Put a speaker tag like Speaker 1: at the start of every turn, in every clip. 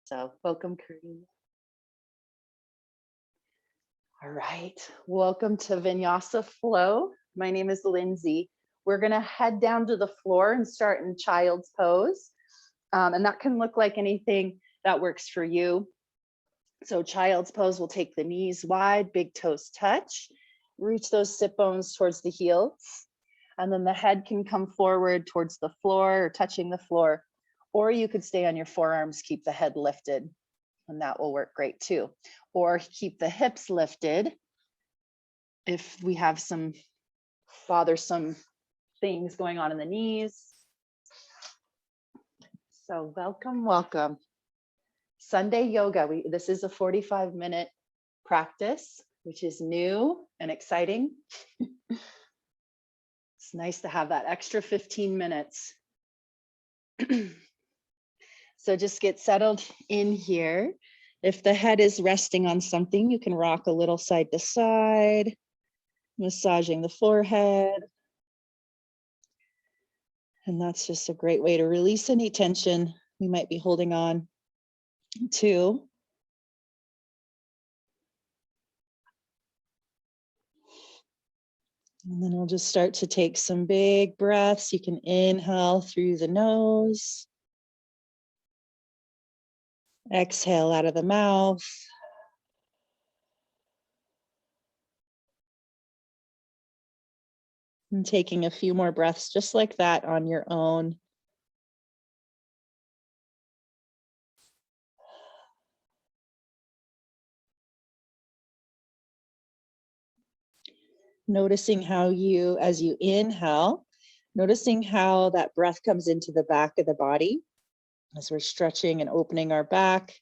Speaker 1: So welcome, Kareem. All right, welcome to Vinyasa Flow. My name is Lindsay. We're gonna head down to the floor and start in child's pose. And that can look like anything that works for you. So child's pose, we'll take the knees wide, big toes touch, reach those sit bones towards the heels. And then the head can come forward towards the floor or touching the floor, or you could stay on your forearms, keep the head lifted, and that will work great too. Or keep the hips lifted if we have some bothersome things going on in the knees. So welcome, welcome. Sunday yoga, this is a 45-minute practice, which is new and exciting. It's nice to have that extra 15 minutes. So just get settled in here. If the head is resting on something, you can rock a little side to side, massaging the forehead. And that's just a great way to release any tension we might be holding on to. And then we'll just start to take some big breaths. You can inhale through the nose. Exhale out of the mouth. And taking a few more breaths just like that on your own. Noticing how you, as you inhale, noticing how that breath comes into the back of the body. As we're stretching and opening our back,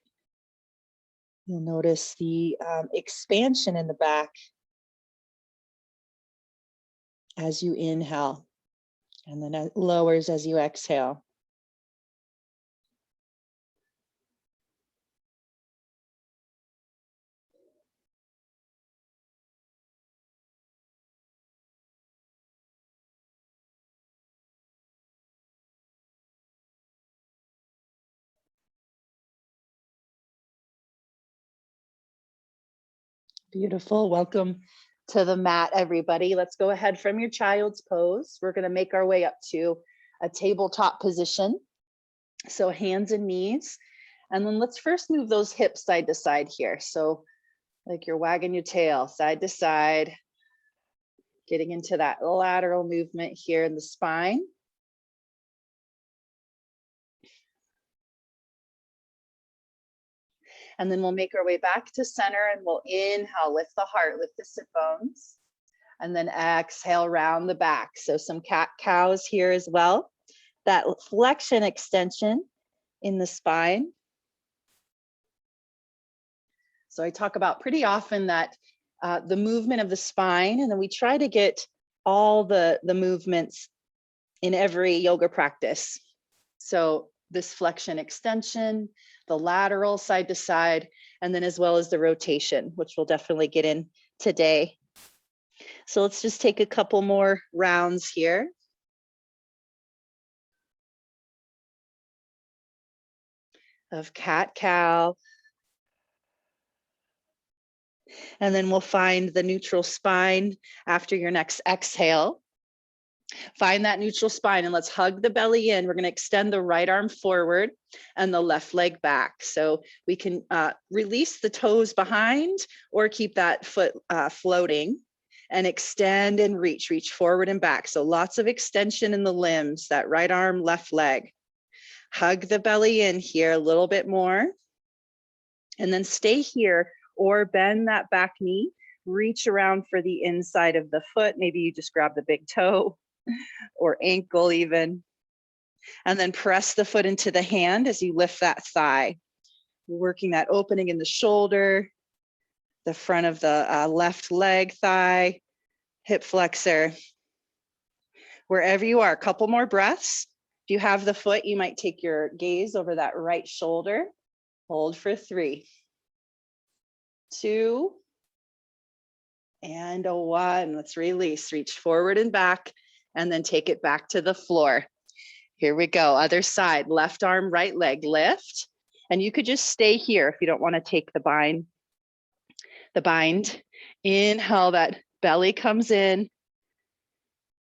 Speaker 1: you'll notice the expansion in the back as you inhale, and then it lowers as you exhale. Beautiful. Welcome to the mat, everybody. Let's go ahead from your child's pose. We're going to make our way up to a tabletop position. So hands and knees. And then let's first move those hips side to side here. So like you're wagging your tail side to side, getting into that lateral movement here in the spine. And then we'll make our way back to center and we'll inhale, lift the heart, lift the sit bones. And then exhale, round the back. So some cat cows here as well. That flexion extension in the spine. So I talk about pretty often that the movement of the spine, and then we try to get all the movements in every yoga practice. So this flexion extension, the lateral side to side, and then as well as the rotation, which we'll definitely get in today. So let's just take a couple more rounds here. Of cat-cow. And then we'll find the neutral spine after your next exhale. Find that neutral spine and let's hug the belly in. We're going to extend the right arm forward and the left leg back. So we can release the toes behind or keep that foot floating and extend and reach forward and back. So lots of extension in the limbs, that right arm, left leg. Hug the belly in here a little bit more. And then stay here or bend that back knee. Reach around for the inside of the foot. Maybe you just grab the big toe or ankle even. And then press the foot into the hand as you lift that thigh. Working that opening in the shoulder, the front of the left leg, thigh, hip flexor. Wherever you are, a couple more breaths. If you have the foot, you might take your gaze over that right shoulder. Hold for 3, 2, and a 1. Let's release, reach forward and back, and then take it back to the floor. Here we go, other side, left arm, right leg, lift. And you could just stay here if you don't want to take the bind. Inhale, that belly comes in.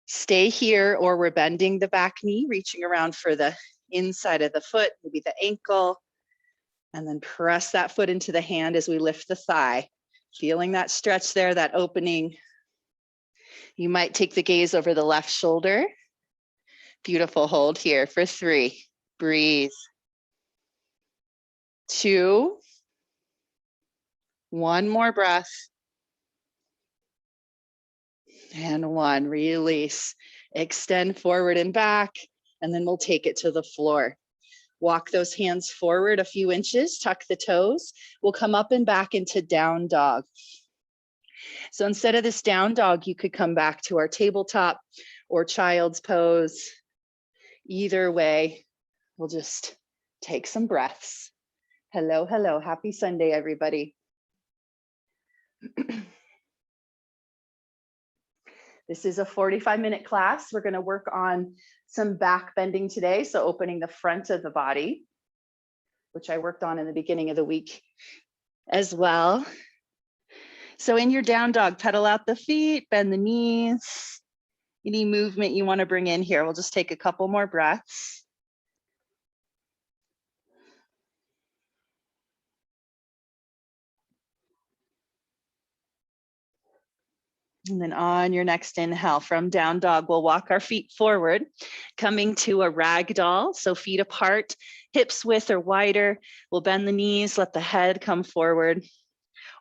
Speaker 1: Stay here, or we're bending the back knee, reaching around for the inside of the foot, maybe the ankle, and then press that foot into the hand as we lift the thigh. Feeling that stretch there, that opening. You might take the gaze over the left shoulder. Beautiful. Hold here for 3. Breathe. 2. 1 more breath. And 1. Release. Extend forward and back, and then we'll take it to the floor. Walk those hands forward a few inches, tuck the toes. We'll come up and back into down dog. So instead of this down dog, you could come back to our tabletop or child's pose. Either way, we'll just take some breaths. Hello, hello. Happy Sunday, everybody. This is a 45-minute class. We're going to work on some back bending today. So opening the front of the body, which I worked on in the beginning of the week as well. So in your down dog, pedal out the feet, bend the knees. Any movement you want to bring in here. We'll just take a couple more breaths. And then on your next inhale from down dog, we'll walk our feet forward, coming to a rag doll. So feet apart, hips width or wider. We'll bend the knees, let the head come forward.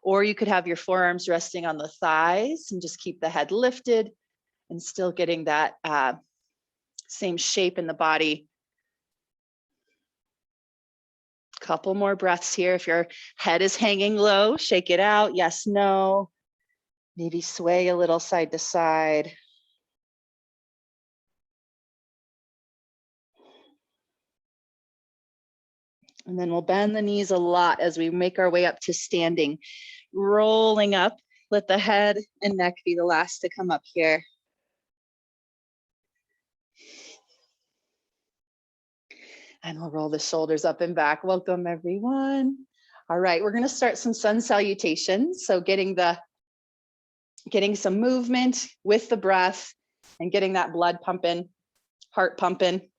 Speaker 1: Or you could have your forearms resting on the thighs and just keep the head lifted and still getting that same shape in the body. Couple more breaths here. If your head is hanging low, shake it out. Yes, no. Maybe sway a little side to side. And then we'll bend the knees a lot as we make our way up to standing. Rolling up, let the head and neck be the last to come up here. And we'll roll the shoulders up and back. Welcome, everyone. All right, we're going to start some sun salutations. So getting some movement with the breath and getting that blood pumping, heart pumping.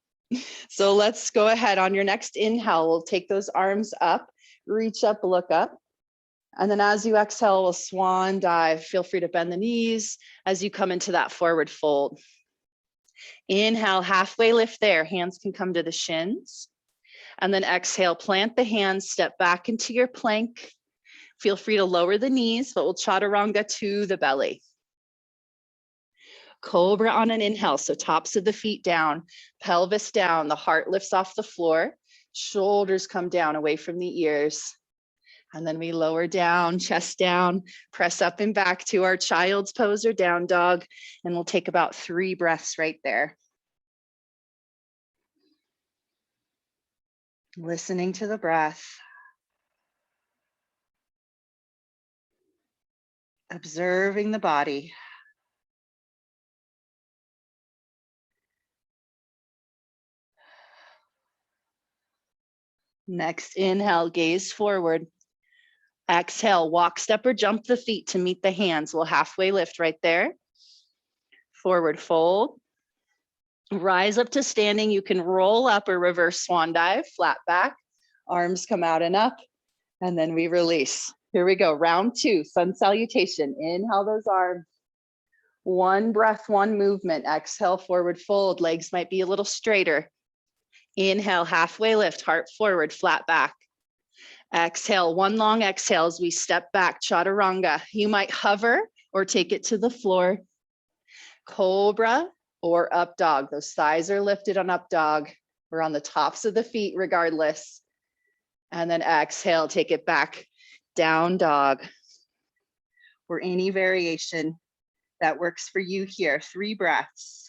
Speaker 1: So let's go ahead. On your next inhale, we'll take those arms up, reach up, look up. And then as you exhale, we'll swan dive. Feel free to bend the knees as you come into that forward fold. Inhale, halfway lift there. Hands can come to the shins. And then exhale, plant the hands, step back into your plank. Feel free to lower the knees, but we'll chaturanga to the belly. Cobra on an inhale, so tops of the feet down, pelvis down, the heart lifts off the floor, shoulders come down away from the ears. And then we lower down, chest down, press up and back to our child's pose or down dog, and we'll take about 3 breaths right there. Listening to the breath. Observing the body. Next inhale, gaze forward. Exhale, walk, step, or jump the feet to meet the hands. We'll halfway lift right there. Forward fold. Rise up to standing. You can roll up or reverse swan dive, flat back. Arms come out and up, and then we release. Here we go, round 2, sun salutation. Inhale those arms. 1 breath, 1 movement. Exhale, forward fold. Legs might be a little straighter. Inhale, halfway lift, heart forward, flat back. Exhale, 1 long exhale as we step back, chaturanga. You might hover or take it to the floor. Cobra or up dog. Those thighs are lifted on up dog. We're on the tops of the feet regardless. And then exhale, take it back, down dog. Or any variation that works for you here. 3 breaths.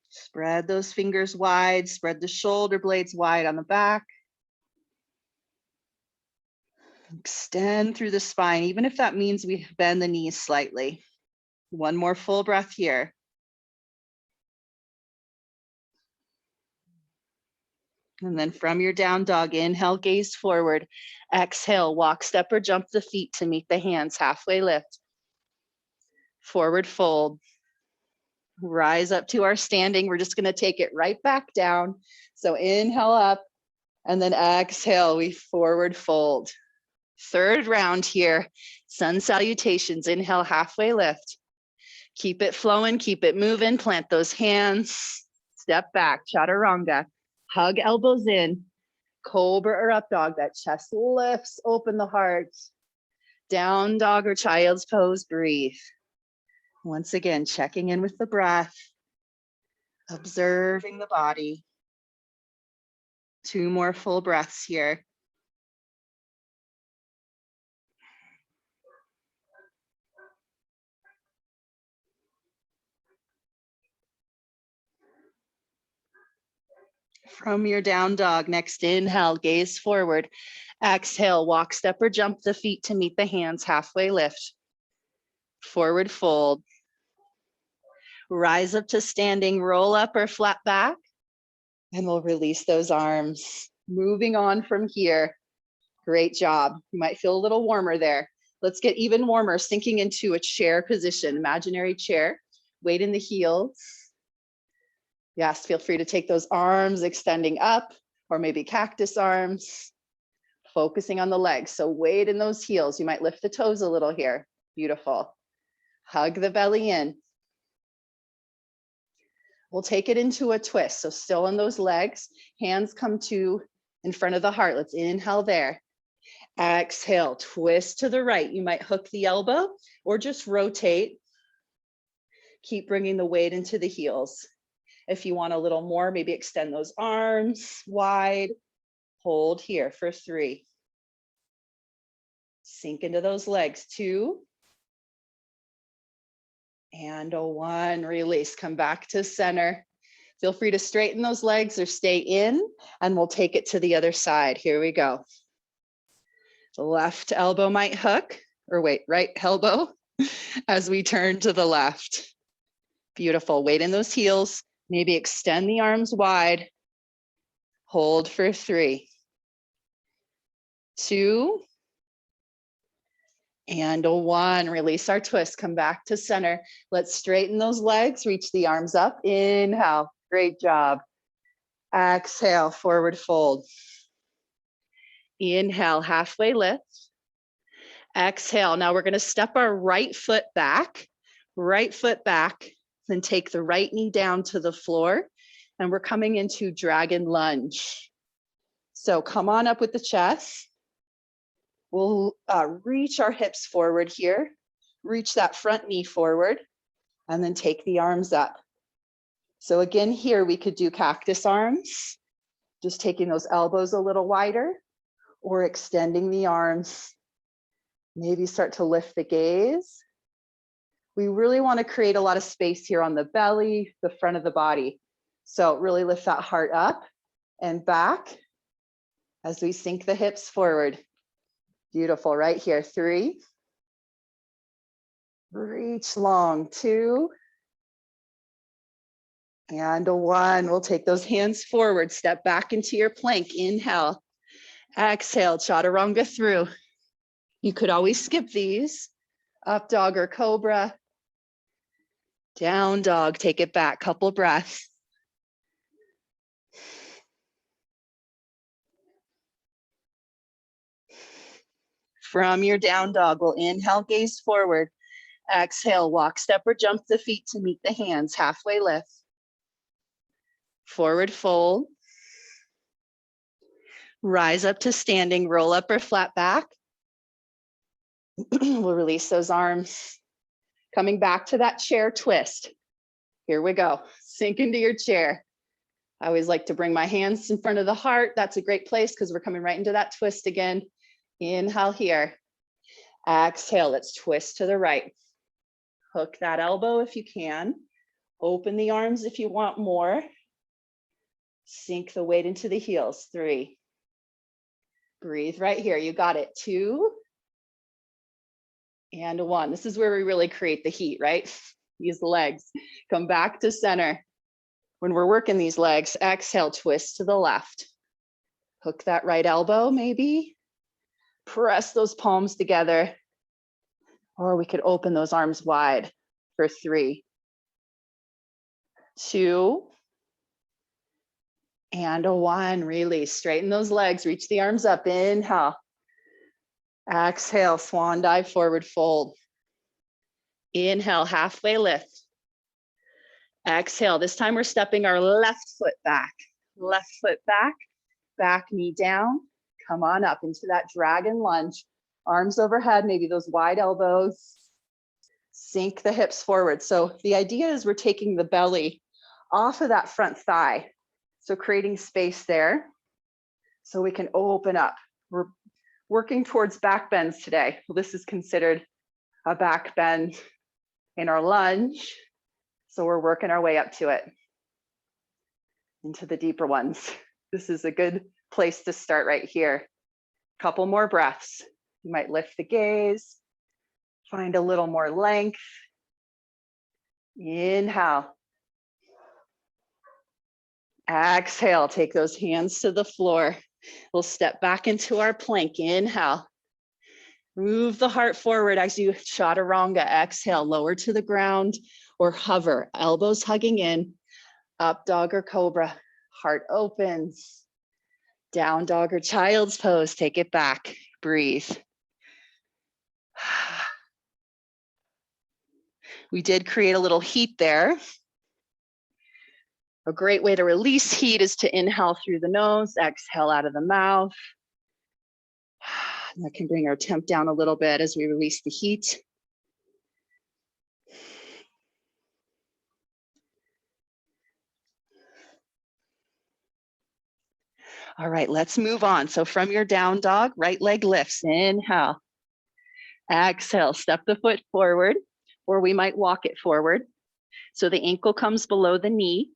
Speaker 1: Spread those fingers wide, spread the shoulder blades wide on the back. Extend through the spine, even if that means we bend the knees slightly. 1 more full breath here. And then from your down dog, inhale, gaze forward. Exhale, walk, step, or jump the feet to meet the hands, halfway lift. Forward fold. Rise up to our standing. We're just gonna take it right back down. So inhale up, and then exhale, we forward fold. Third round here, sun salutations. Inhale, halfway lift. Keep it flowing, keep it moving, plant those hands. Step back, chaturanga. Hug elbows in. Cobra or up dog, that chest lifts, open the heart. Down dog or child's pose, breathe. Once again, checking in with the breath, observing the body. 2 more full breaths here. From your down dog, next inhale, gaze forward. Exhale, walk, step, or jump the feet to meet the hands, halfway lift. Forward fold. Rise up to standing, roll up or flat back, and we'll release those arms. Moving on from here. Great job. You might feel a little warmer there. Let's get even warmer, sinking into a chair position, imaginary chair. Weight in the heels. Yes, feel free to take those arms extending up, or maybe cactus arms. Focusing on the legs. So weight in those heels. You might lift the toes a little here. Beautiful. Hug the belly in. We'll take it into a twist. So still on those legs, hands come to in front of the heart. Let's inhale there. Exhale, twist to the right. You might hook the elbow or just rotate. Keep bringing the weight into the heels. If you want a little more, maybe extend those arms wide. Hold here for 3. Sink into those legs, 2. And a 1, release, come back to center. Feel free to straighten those legs or stay in, and we'll take it to the other side. Here we go. The left elbow might hook, or wait, right elbow, as we turn to the left. Beautiful, weight in those heels. Maybe extend the arms wide. Hold for 3, 2, and a 1. Release our twist, come back to center. Let's straighten those legs, reach the arms up. Inhale, great job. Exhale, forward fold. Inhale, halfway lift. Exhale, now we're gonna step our right foot back, then take the right knee down to the floor, and we're coming into dragon lunge. So come on up with the chest. We'll reach our hips forward here, reach that front knee forward, and then take the arms up. So again, here we could do cactus arms, just taking those elbows a little wider, or extending the arms. Maybe start to lift the gaze. We really want to create a lot of space here on the belly, the front of the body. So really lift that heart up and back as we sink the hips forward. Beautiful, right here, 3. Reach long, 2. And a 1. We'll take those hands forward, step back into your plank, inhale. Exhale, chaturanga through. You could always skip these. Up dog or cobra. Down dog, take it back, couple breaths. From your down dog, we'll inhale, gaze forward. Exhale, walk, step, or jump the feet to meet the hands, halfway lift. Forward fold. Rise up to standing, roll up or flat back. We'll release those arms. Coming back to that chair twist. Here we go. Sink into your chair. I always like to bring my hands in front of the heart. That's a great place because we're coming right into that twist again. Inhale here. Exhale, let's twist to the right. Hook that elbow if you can. Open the arms if you want more. Sink the weight into the heels, 3. Breathe right here, you got it, 2. And a 1. This is where we really create the heat, right? Use the legs. Come back to center. When we're working these legs, exhale, twist to the left. Hook that right elbow maybe. Press those palms together. Or we could open those arms wide for 3, 2, and a 1. Release. Straighten those legs. Reach the arms up. Inhale. Exhale. Swan dive, forward fold. Inhale. Halfway lift. Exhale. This time we're stepping our left foot back. Left foot back. Back knee down. Come on up into that dragon lunge. Arms overhead. Maybe those wide elbows. Sink the hips forward. So the idea is we're taking the belly off of that front thigh. So creating space there so we can open up. We're working towards back bends today. Well, this is considered a back bend in our lunge. So we're working our way up to it, into the deeper ones. This is a good place to start right here. Couple more breaths. You might lift the gaze, find a little more length. Inhale. Exhale, take those hands to the floor. We'll step back into our plank. Inhale. Move the heart forward as you chaturanga. Exhale, lower to the ground or hover. Elbows hugging in. Up dog or cobra. Heart opens. Down dog or child's pose. Take it back. Breathe. We did create a little heat there. A great way to release heat is to inhale through the nose, exhale out of the mouth. That can bring our temp down a little bit as we release the heat. All right, let's move on. So from your down dog, right leg lifts. Inhale. Exhale, step the foot forward, or we might walk it forward. So the ankle comes below the knee.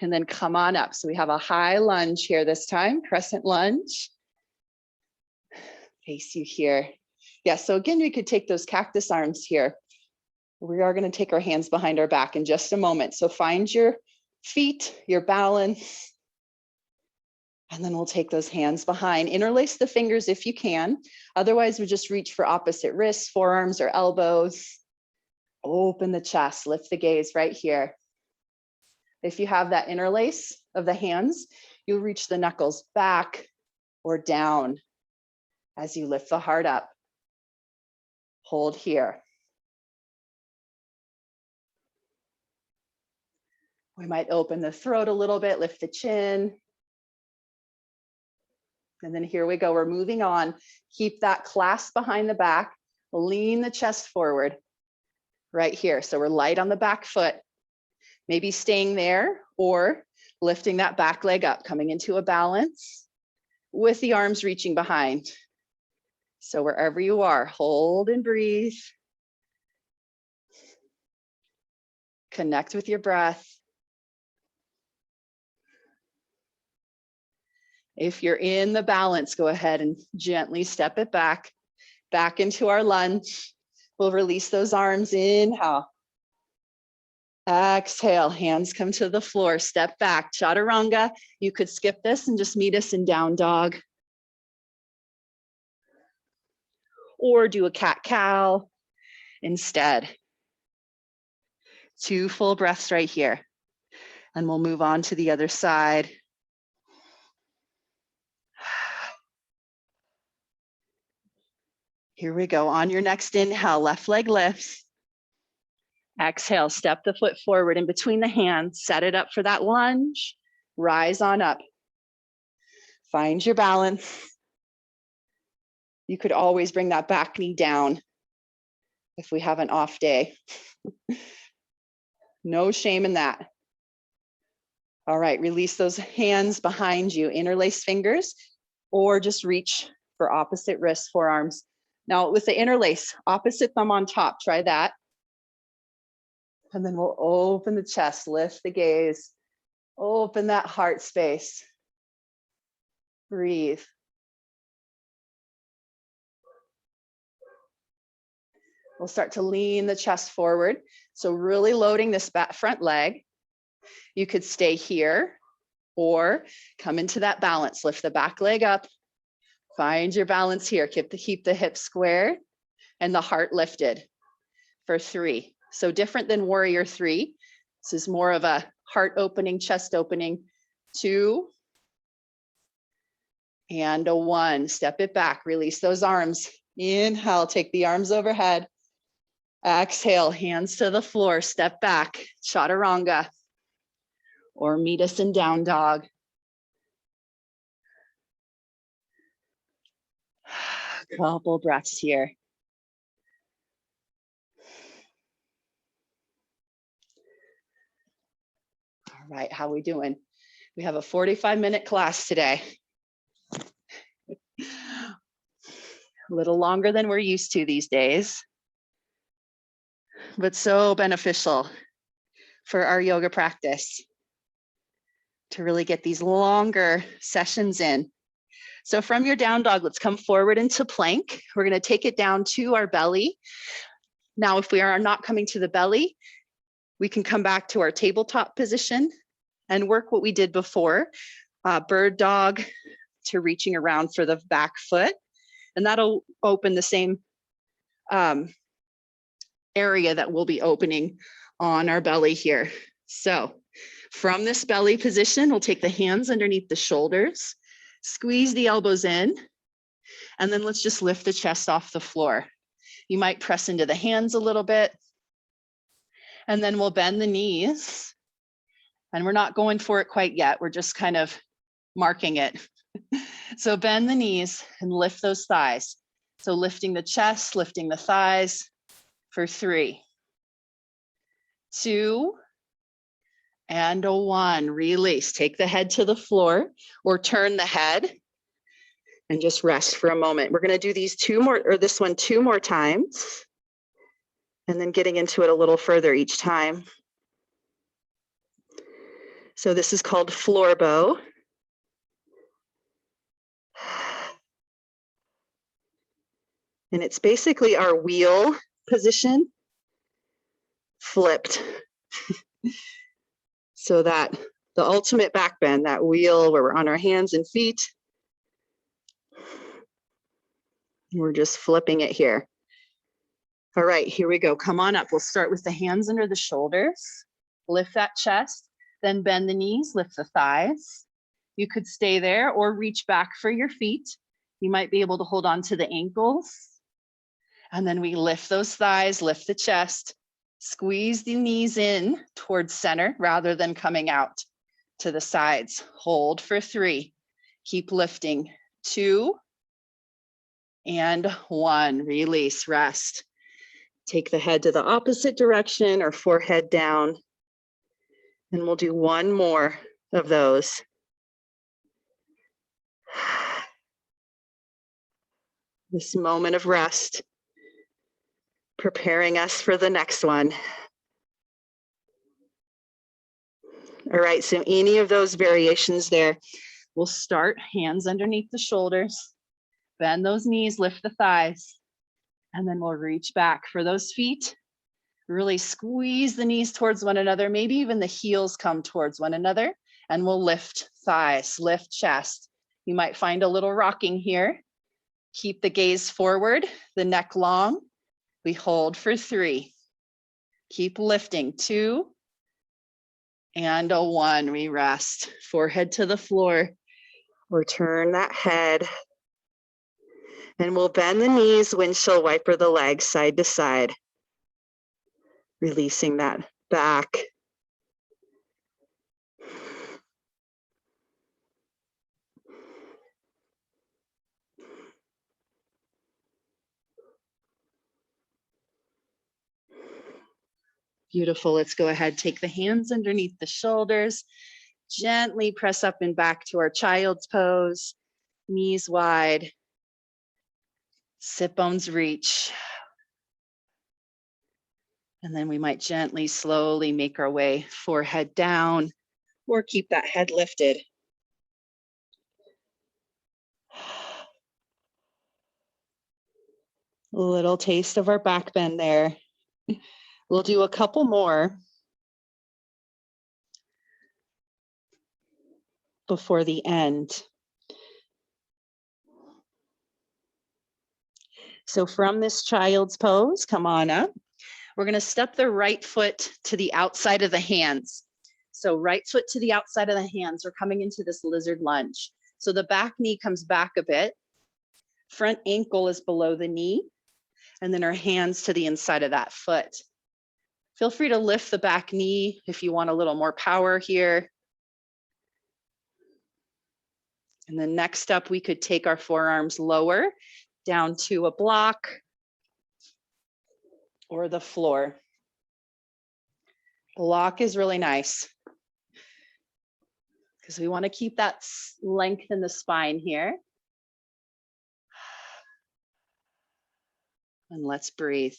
Speaker 1: And then come on up. So we have a high lunge here this time, crescent lunge. Face you here. Yeah, so again, we could take those cactus arms here. We are going to take our hands behind our back in just a moment. So find your feet, your balance. And then we'll take those hands behind. Interlace the fingers if you can. Otherwise, we just reach for opposite wrists, forearms, or elbows. Open the chest, lift the gaze right here. If you have that interlace of the hands, you'll reach the knuckles back or down as you lift the heart up. Hold here. We might open the throat a little bit, lift the chin. And then here we go, we're moving on. Keep that clasp behind the back, lean the chest forward right here. So we're light on the back foot. Maybe staying there or lifting that back leg up, coming into a balance with the arms reaching behind. So wherever you are, hold and breathe. Connect with your breath. If you're in the balance, go ahead and gently step it back into our lunge. We'll release those arms. Inhale. Exhale, hands come to the floor, step back, chaturanga. You could skip this and just meet us in down dog. Or do a cat-cow instead. 2 full breaths right here. And we'll move on to the other side. Here we go. On your next inhale, left leg lifts. Exhale, step the foot forward in between the hands, set it up for that lunge, rise on up. Find your balance. You could always bring that back knee down if we have an off day. No shame in that. All right, release those hands behind you, interlace fingers, or just reach for opposite wrists, forearms. Now with the interlace, opposite thumb on top, try that. And then we'll open the chest, lift the gaze, open that heart space. Breathe. We'll start to lean the chest forward. So really loading this front leg. You could stay here or come into that balance. Lift the back leg up. Find your balance here. Keep the hips square and the heart lifted for 3. So different than warrior 3. This is more of a heart opening, chest opening. 2 and a 1. Step it back. Release those arms. Inhale, take the arms overhead. Exhale, hands to the floor. Step back, chaturanga, or meet us in down dog. Couple breaths here. All right, how we doing? We have a 45-minute class today. A little longer than we're used to these days, but so beneficial for our yoga practice to really get these longer sessions in. So from your down dog, let's come forward into plank. We're going to take it down to our belly. Now, if we are not coming to the belly, we can come back to our tabletop position and work what we did before, bird dog to reaching around for the back foot. And that'll open the same area that we'll be opening on our belly here. So from this belly position, we'll take the hands underneath the shoulders, squeeze the elbows in, and then let's just lift the chest off the floor. You might press into the hands a little bit, and then we'll bend the knees. And we're not going for it quite yet. We're just kind of marking it. So bend the knees and lift those thighs. So lifting the chest, lifting the thighs for 3, 2, and a 1. Release. Take the head to the floor or turn the head and just rest for a moment. We're going to do these 2 more, or this one 2 more times, and then getting into it a little further each time. So this is called floor bow. And it's basically our wheel position flipped. So that the ultimate back bend, that wheel where we're on our hands and feet. We're just flipping it here. All right, here we go. Come on up. We'll start with the hands under the shoulders. Lift that chest, then bend the knees, lift the thighs. You could stay there or reach back for your feet. You might be able to hold on to the ankles. And then we lift those thighs, lift the chest, squeeze the knees in towards center rather than coming out to the sides. Hold for 3. Keep lifting. 2 and 1. Release, rest. Take the head to the opposite direction or forehead down. And we'll do 1 more of those. This moment of rest, preparing us for the next one. All right, so any of those variations there, we'll start hands underneath the shoulders, bend those knees, lift the thighs, and then we'll reach back for those feet. Really squeeze the knees towards one another, maybe even the heels come towards one another, and we'll lift thighs, lift chest. You might find a little rocking here. Keep the gaze forward, the neck long. We hold for 3. Keep lifting. 2 and a 1. We rest. Forehead to the floor or turn that head. And we'll bend the knees, windshield wiper the legs side to side. Releasing that back. Beautiful. Let's go ahead. Take the hands underneath the shoulders. Gently press up and back to our child's pose. Knees wide. Sit bones reach. And then we might gently, slowly make our way forehead down or keep that head lifted. A little taste of our back bend there. We'll do a couple more. before the end. So from this child's pose, come on up. We're going to step the right foot to the outside of the hands. So right foot to the outside of the hands. We're coming into this lizard lunge. So the back knee comes back a bit. Front ankle is below the knee. And then our hands to the inside of that foot. Feel free to lift the back knee if you want a little more power here. And then next up, we could take our forearms lower down to a block or the floor. Block is really nice because we want to keep that length in the spine here. And let's breathe.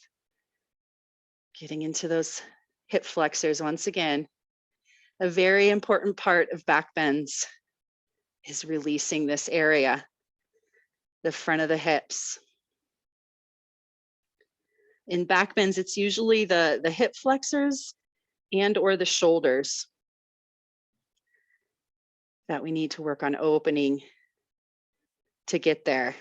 Speaker 1: Getting into those hip flexors once again. A very important part of back bends is releasing this area, the front of the hips. In back bends, it's usually the hip flexors and or the shoulders that we need to work on opening to get there.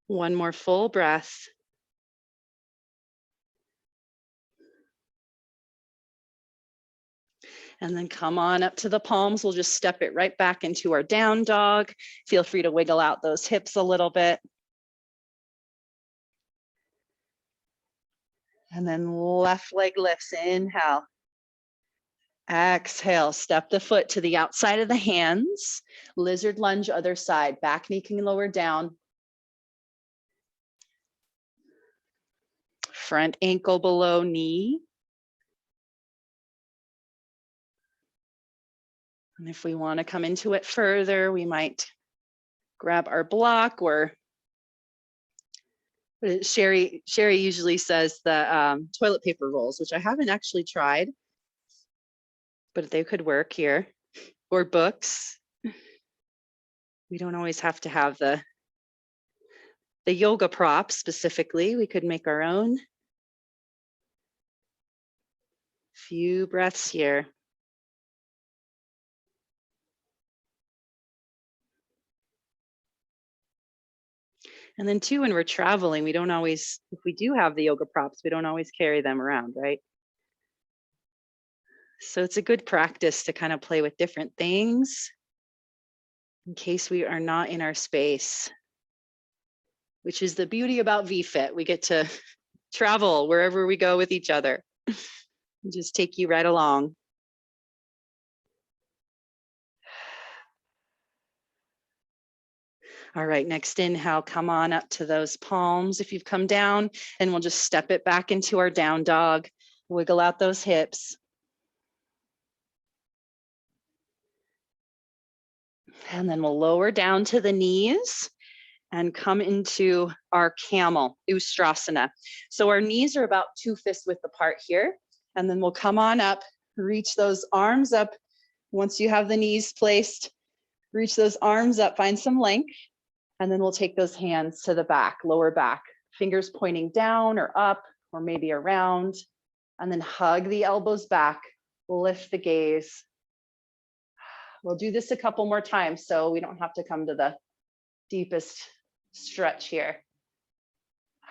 Speaker 1: One more full breath. And then come on up to the palms. We'll just step it right back into our down dog. Feel free to wiggle out those hips a little bit. And then left leg lifts, inhale. Exhale, step the foot to the outside of the hands. Lizard lunge, other side. Back knee can lower down. Front ankle below knee. And if we want to come into it further, we might grab our block, or Sherry usually says the toilet paper rolls, which I haven't actually tried, but they could work here, or books. We don't always have to have the yoga props specifically. We could make our own. Few breaths here. And then too, when we're traveling, we don't always, if we do have the yoga props, we don't always carry them around, right? So it's a good practice to kind of play with different things in case we are not in our space, which is the beauty about VFit. We get to travel wherever we go with each other. Just take you right along. All right, next inhale, come on up to those palms if you've come down, and we'll just step it back into our down dog. Wiggle out those hips. And then we'll lower down to the knees and come into our Camel Ustrasana. So our knees are about 2 fist width apart here. And then we'll come on up, reach those arms up. Once you have the knees placed, reach those arms up, find some length. And then we'll take those hands to the back, lower back, fingers pointing down or up, or maybe around. And then hug the elbows back, lift the gaze. We'll do this a couple more times so we don't have to come to the deepest stretch here.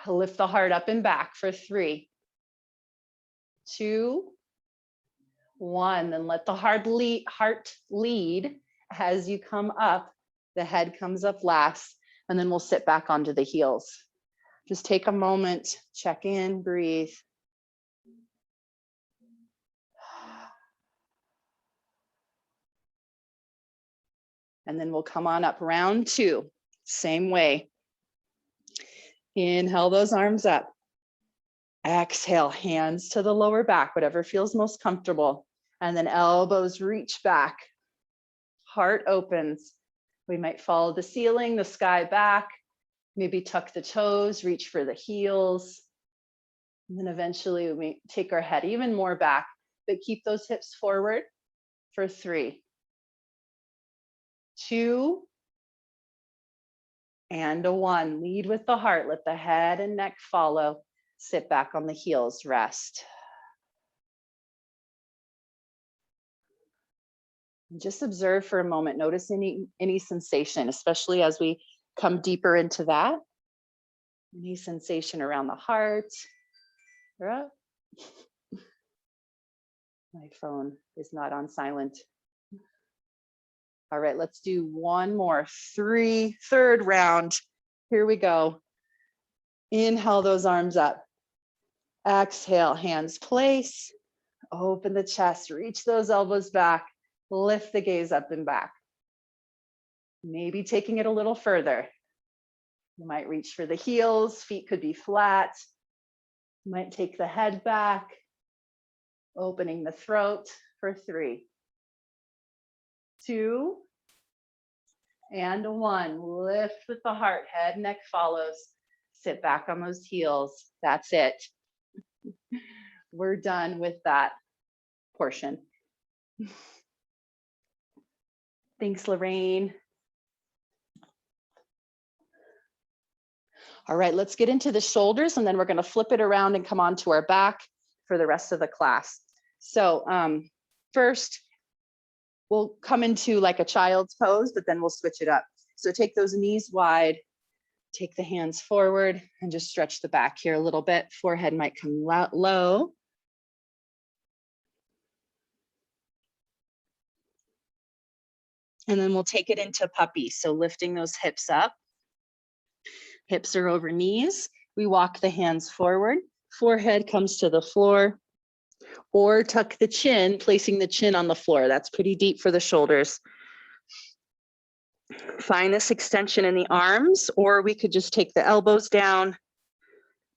Speaker 1: Lift the heart up and back for 3, 2, 1. Then let the heart lead as you come up. The head comes up last, and then we'll sit back onto the heels. Just take a moment, check in, breathe. And then we'll come on up, round 2, same way. Inhale those arms up. Exhale, hands to the lower back, whatever feels most comfortable. And then elbows reach back. Heart opens. We might follow the ceiling, the sky back, maybe tuck the toes, reach for the heels. And then eventually we take our head even more back, but keep those hips forward for 3, 2, and a 1. Lead with the heart. Let the head and neck follow. Sit back on the heels, rest. And just observe for a moment. Notice any sensation, especially as we come deeper into that. Any sensation around the heart. My phone is not on silent. All right, let's do one more. Third round. Here we go. Inhale those arms up. Exhale, hands place. Open the chest, reach those elbows back. Lift the gaze up and back. Maybe taking it a little further. You might reach for the heels, feet could be flat. You might take the head back, opening the throat for 3, 2, and 1. Lift with the heart, head, neck follows. Sit back on those heels. That's it. We're done with that portion. Thanks, Lorraine. All right, let's get into the shoulders, and then we're going to flip it around and come on to our back for the rest of the class. So first, we'll come into like a child's pose, but then we'll switch it up. So take those knees wide, take the hands forward, and just stretch the back here a little bit. Forehead might come low. And then we'll take it into puppy. So lifting those hips up. Hips are over knees. We walk the hands forward. Forehead comes to the floor. Or tuck the chin, placing the chin on the floor. That's pretty deep for the shoulders. Find this extension in the arms, or we could just take the elbows down,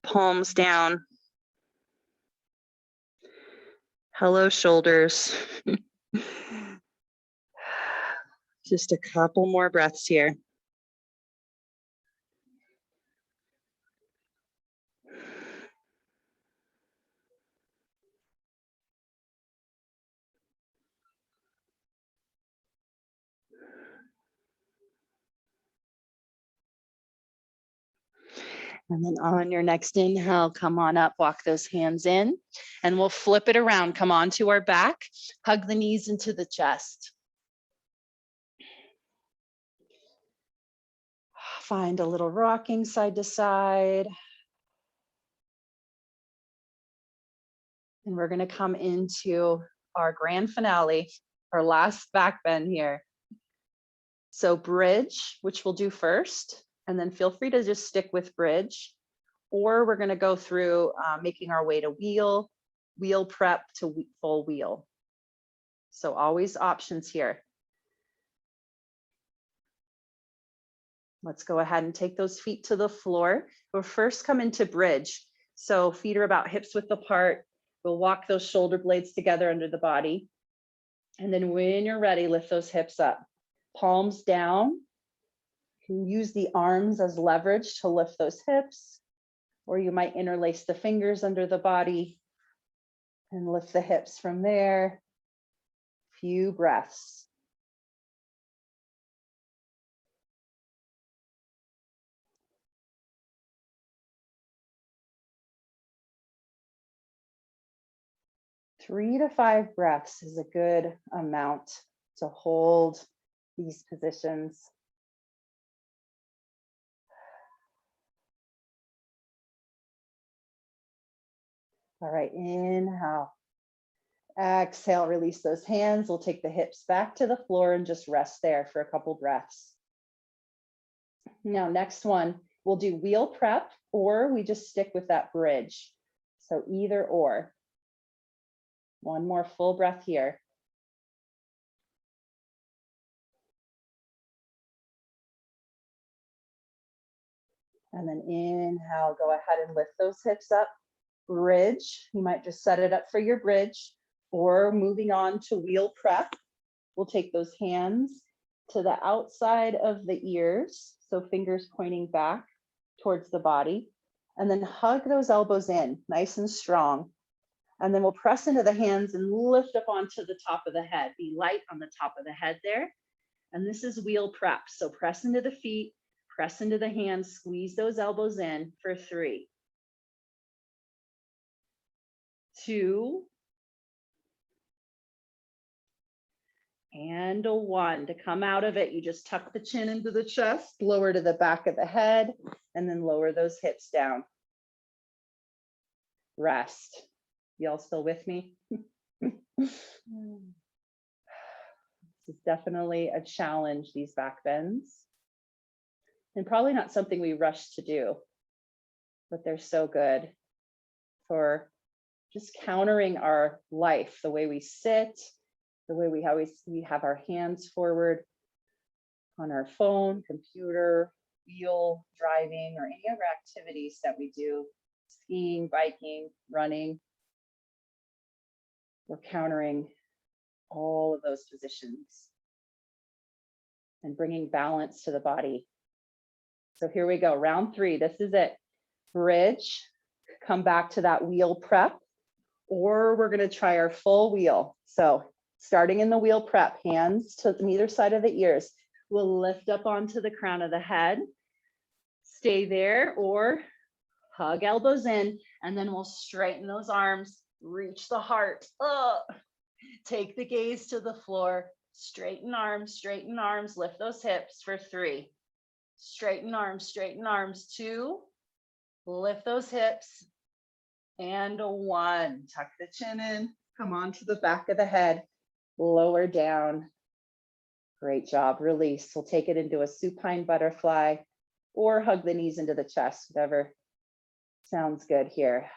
Speaker 1: palms down. Hello, shoulders. Just a couple more breaths here. And then on your next inhale, come on up, walk those hands in, and we'll flip it around. Come on to our back, hug the knees into the chest. Find a little rocking side to side. And we're going to come into our grand finale, our last back bend here. So bridge, which we'll do first, and then feel free to just stick with bridge, or we're going to go through making our way to wheel prep to full wheel. So always options here. Let's go ahead and take those feet to the floor. We'll first come into bridge. So feet are about hips width apart. We'll walk those shoulder blades together under the body. And then when you're ready, lift those hips up. Palms down. You can use the arms as leverage to lift those hips, or you might interlace the fingers under the body and lift the hips from there. Few breaths. Three to 5 breaths is a good amount to hold these positions. All right, inhale. Exhale, release those hands. We'll take the hips back to the floor and just rest there for a couple breaths. Now, next one, we'll do wheel prep, or we just stick with that bridge. So either or. One more full breath here. And then inhale, go ahead and lift those hips up. Bridge, you might just set it up for your bridge, or moving on to wheel prep. We'll take those hands to the outside of the ears, so fingers pointing back towards the body, and then hug those elbows in, nice and strong. And then we'll press into the hands and lift up onto the top of the head. Be light on the top of the head there. And this is wheel prep. So press into the feet, press into the hands, squeeze those elbows in for 3, 2, And a 1. To come out of it, you just tuck the chin into the chest, lower to the back of the head, and then lower those hips down. Rest. Y'all still with me? This is definitely a challenge, these back bends. And probably not something we rush to do, but they're so good for just countering our life, the way we sit, the way we have our hands forward on our phone, computer, wheel, driving, or any other activities that we do, skiing, biking, running. We're countering all of those positions and bringing balance to the body. So here we go, round 3, this is it. Bridge, come back to that wheel prep, or we're gonna try our full wheel. So starting in the wheel prep, hands to either side of the ears. We'll lift up onto the crown of the head, stay there, or hug elbows in, and then we'll straighten those arms, reach the heart. Take the gaze to the floor, straighten arms, lift those hips for 3. Straighten arms, 2. Lift those hips, and a 1. Tuck the chin in, come onto the back of the head, lower down. Great job, release. We'll take it into a supine butterfly or hug the knees into the chest, whatever sounds good here.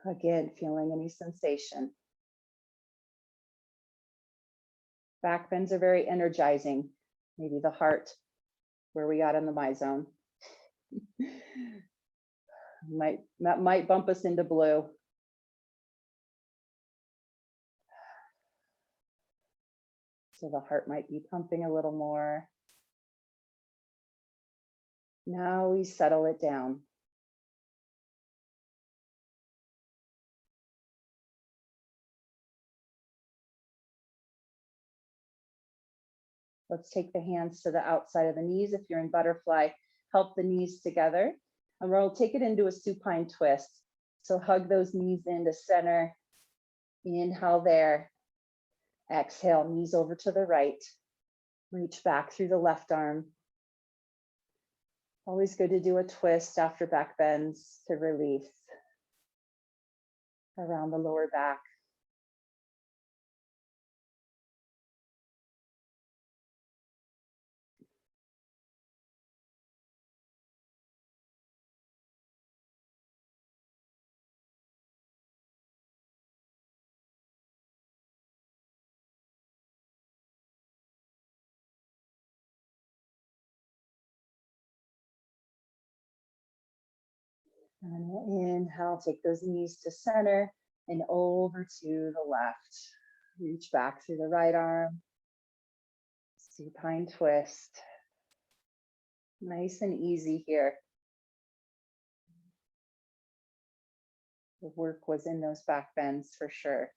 Speaker 1: Again, feeling any sensation. Back bends are very energizing. Maybe the heart, where we got in the my zone. That might bump us into blue. So the heart might be pumping a little more. Now we settle it down. Let's take the hands to the outside of the knees. If you're in butterfly, help the knees together. And we'll take it into a supine twist. So hug those knees into center. Inhale there. Exhale, knees over to the right. Reach back through the left arm. Always good to do a twist after back bends to release around the lower back. And we'll inhale, take those knees to center and over to the left. Reach back through the right arm. Supine twist. Nice and easy here. The work was in those back bends for sure.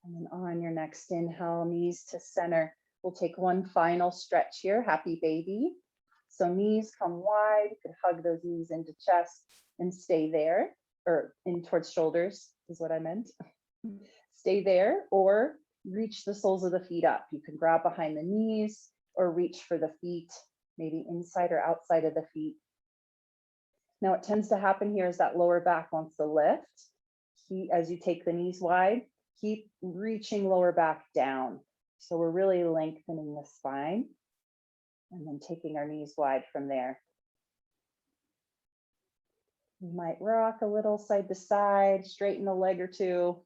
Speaker 1: And then on your next inhale, knees to center. We'll take one final stretch here, happy baby. So knees come wide, you could hug those knees into chest and stay there, or in towards shoulders is what I meant. Stay there or reach the soles of the feet up. You can grab behind the knees or reach for the feet, maybe inside or outside of the feet. Now what tends to happen here is that lower back wants to lift. As you take the knees wide, keep reaching lower back down. So we're really lengthening the spine and then taking our knees wide from there. You might rock a little side to side, straighten a leg or two.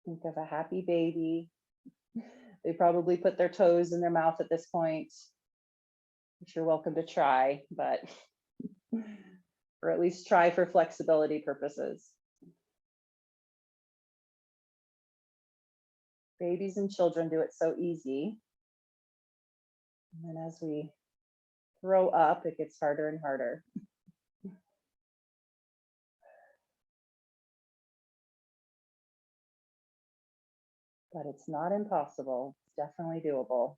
Speaker 1: Think of a happy baby. They probably put their toes in their mouth at this point, which you're welcome to try, but or at least try for flexibility purposes. Babies and children do it so easy. And then as we grow up, it gets harder and harder. But it's not impossible. It's definitely doable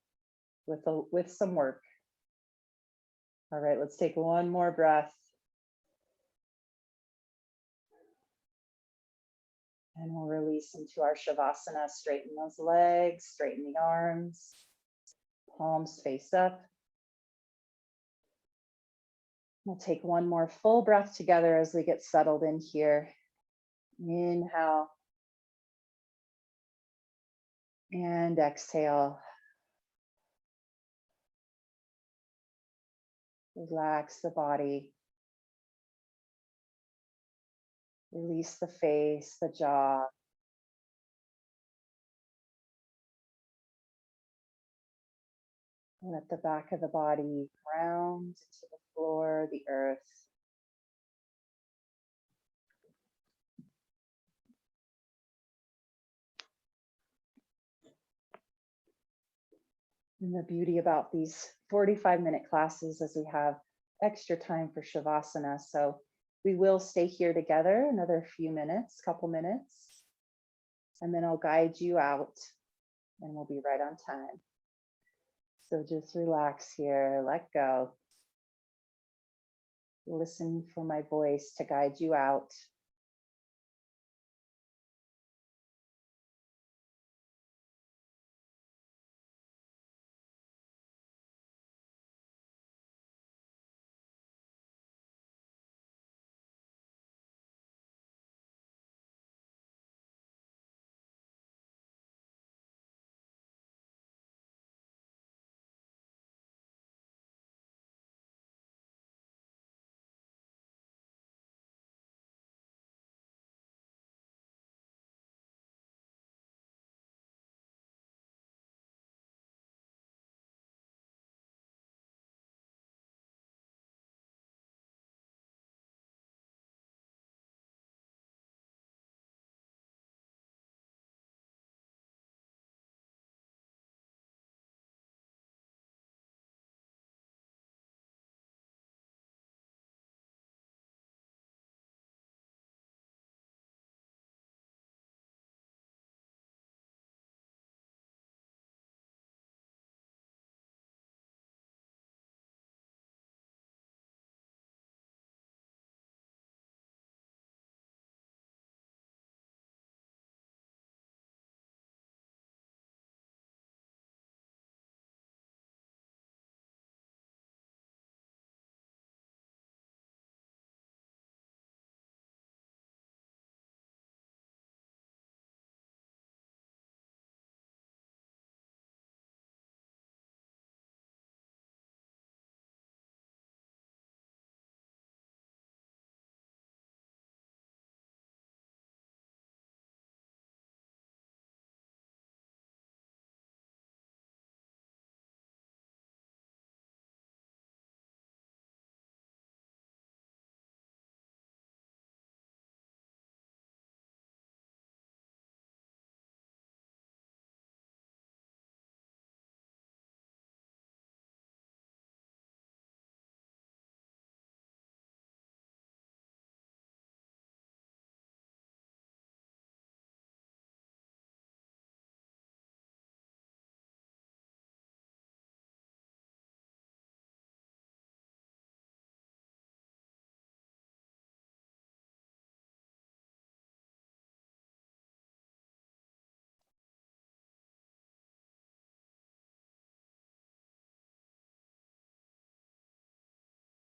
Speaker 1: with some work. All right, let's take one more breath. And we'll release into our Shavasana. Straighten those legs, straighten the arms, palms face up. We'll take one more full breath together as we get settled in here. Inhale. And exhale. Relax the body. Release the face, the jaw. Let the back of the body ground to the floor, the earth. And the beauty about these 45-minute classes is we have extra time for Shavasana. So we will stay here together another few minutes, couple minutes, and then I'll guide you out and we'll be right on time. So just relax here, let go. Listen for my voice to guide you out.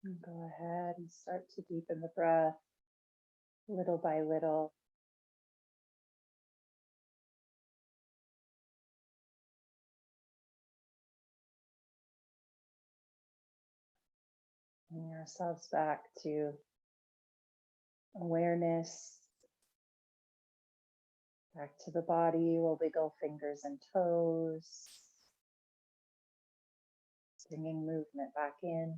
Speaker 1: And go ahead and start to deepen the breath little by little. Bring ourselves back to awareness, back to the body. We'll wiggle fingers and toes, bringing movement back in.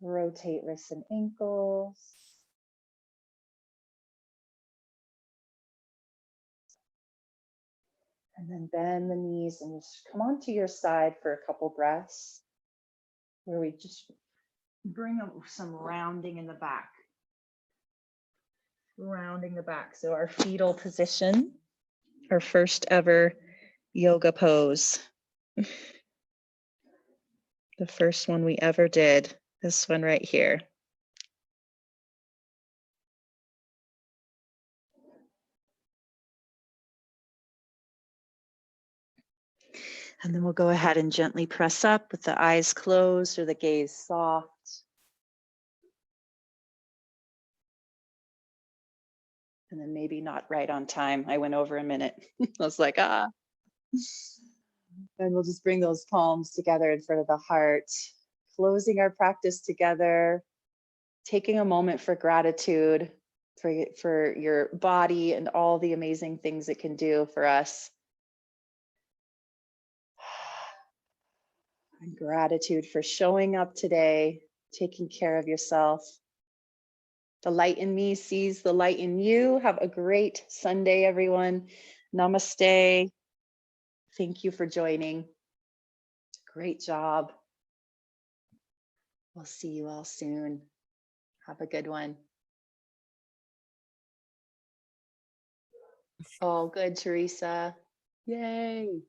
Speaker 1: Rotate wrists and ankles. And then bend the knees and just come onto your side for a couple breaths where we just bring up some rounding in the back. Rounding the back. So our fetal position, our first ever yoga pose. The first one we ever did, this one right here. And then we'll go ahead and gently press up with the eyes closed or the gaze soft. And then maybe not right on time. I went over a minute. I was like, And we'll just bring those palms together in front of the heart, closing our practice together, taking a moment for gratitude for your body and all the amazing things it can do for us. And gratitude for showing up today, taking care of yourself. The light in me sees the light in you. Have a great Sunday, everyone. Namaste. Thank you for joining. Great job. We'll see you all soon. Have a good one. Oh, good, Teresa. Yay.